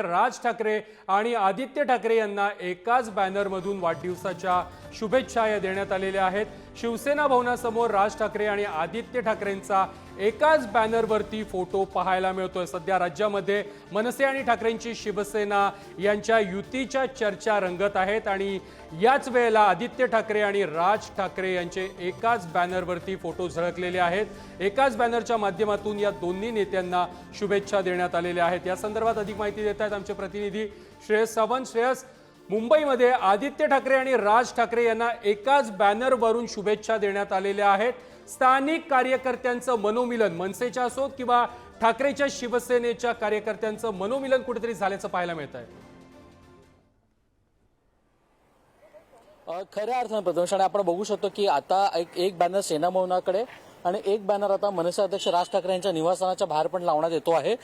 राज ठाकरे आणि आदित्य ठाकरे यांना एकाच बॅनरमधून वाढदिवसाच्या शुभेच्छा या देण्यात आलेल्या आहेत। शिवसेना भवनासमोर राज ठाकरे आणि आदित्य ठाकरेंचा एकाच बॅनरवरती फोटो पाहायला मिळतोय। सध्या राज्यामध्ये मनसे आणि ठाकरेंची शिवसेना यांच्या युतीच्या चर्चा रंगत आहेत आणि याच वेळेला आदित्य ठाकरे आणि राज ठाकरे यांचे एकाच बॅनरवरती फोटो झळकलेले आहेत। एकाच बॅनरच्या माध्यमातून या दोन्ही नेत्यांना शुभेच्छा देण्यात आलेल्या आहेत। या संदर्भात अधिक माहिती देत आहेत आमचे प्रतिनिधी श्रेयस सावंत। श्रेयस, मुंबईमध्ये आदित्य ठाकरे आणि राज ठाकरे यांना एकाच बॅनरवरून शुभेच्छा देण्यात आलेल्या आहेत। स्थानिक कार्यकर्त्यांचं मनोमिलन, मनसेच्या असोत किंवा ठाकरेच्या शिवसेनेच्या कार्यकर्त्यांचं मनोमिलन कुठेतरी झाल्याचं पाहायला मिळत आहे। खऱ्या अर्थाने प्रथम आपण बघू शकतो की आता एक बॅनर सेना भवनाकडे आणि एक बॅनर आता मनसे अध्यक्ष राज ठाकरे यांच्या निवासस्थानाच्या बाहेर पण लावण्यात येतो आहे।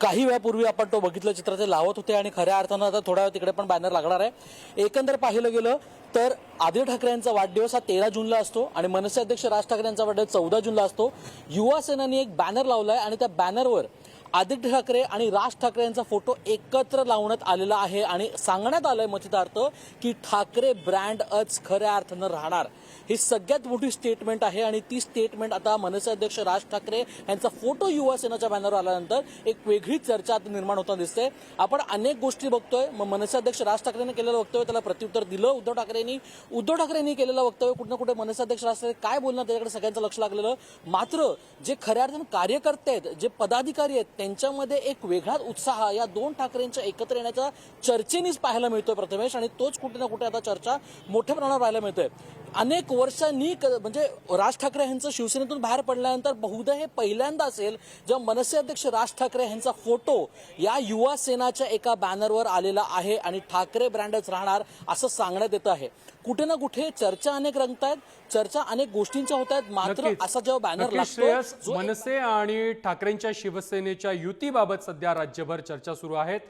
काही वेळापूर्वी आपण तो बघितलं चित्र, ते लावत होते आणि खऱ्या अर्थानं आता थोड्या वेळ तिकडे पण बॅनर लागणार आहे। एकंदर पाहिलं गेलं तर आदित्य ठाकरे यांचा वाढदिवस हा 13 जूनला असतो आणि मनसे अध्यक्ष राज ठाकरे यांचा वाढदिवस 14 जूनला असतो। युवा सेनानी एक बॅनर लावलाय आणि त्या बॅनरवर आदित्य ठाकरे आणि राज ठाकरे यांचा फोटो एकत्र लावण्यात आलेला आहे आणि सांगण्यात आलंय मतितार्थ की ठाकरे ब्रँडच खऱ्या अर्थानं राहणार। ही सगळ्यात मोठी स्टेटमेंट आहे आणि ती स्टेटमेंट आता मनसे अध्यक्ष राज ठाकरे यांचा फोटो युवा सेनेच्या बॅनरवर आल्यानंतर एक वेगळी चर्चा आता निर्माण होताना दिसते। आपण अनेक गोष्टी बघतोय, मनसे अध्यक्ष राज ठाकरेंनी केलेलं वक्तव्य त्याला प्रत्युत्तर दिलं उद्धव ठाकरेंनी केलेलं वक्तव्य कुठे ना कुठे मनसे अध्यक्ष राज ठाकरे काय बोलणार त्याच्याकडे सगळ्यांचं लक्ष लागलेलं। मात्र जे खऱ्या अर्थानं कार्यकर्ते आहेत, जे पदाधिकारी आहेत, त्यांच्यामध्ये एक वेगळाच उत्साह या दोन ठाकरेंच्या एकत्र येण्याच्या चर्चेनीच पाहायला मिळतोय प्रथमेश, आणि तोच कुठे ना कुठे आता चर्चा मोठ्या प्रमाणावर पाहायला मिळतोय। अनेक वर्षांनी म्हणजे राज ठाकरे यांचं शिवसेनेतून बाहेर पडल्यानंतर बहुधा हे पहिल्यांदा असेल जेव्हा मनसे अध्यक्ष राज ठाकरे यांचा फोटो या युवा सेनाच्या एका बॅनरवर आलेला आहे आणि ठाकरे ब्रँडच राहणार असं सांगण्यात येत आहे। कुठे ना कुठे चर्चा अनेक रंगतायत, चर्चा अनेक गोष्टींच्या होत आहेत। मात्र असा जेव्हा बॅनर लागतो, मनसे आणि ठाकरेंच्या शिवसेनेच्या युतीबाबत सध्या राज्यभर चर्चा सुरू आहेत।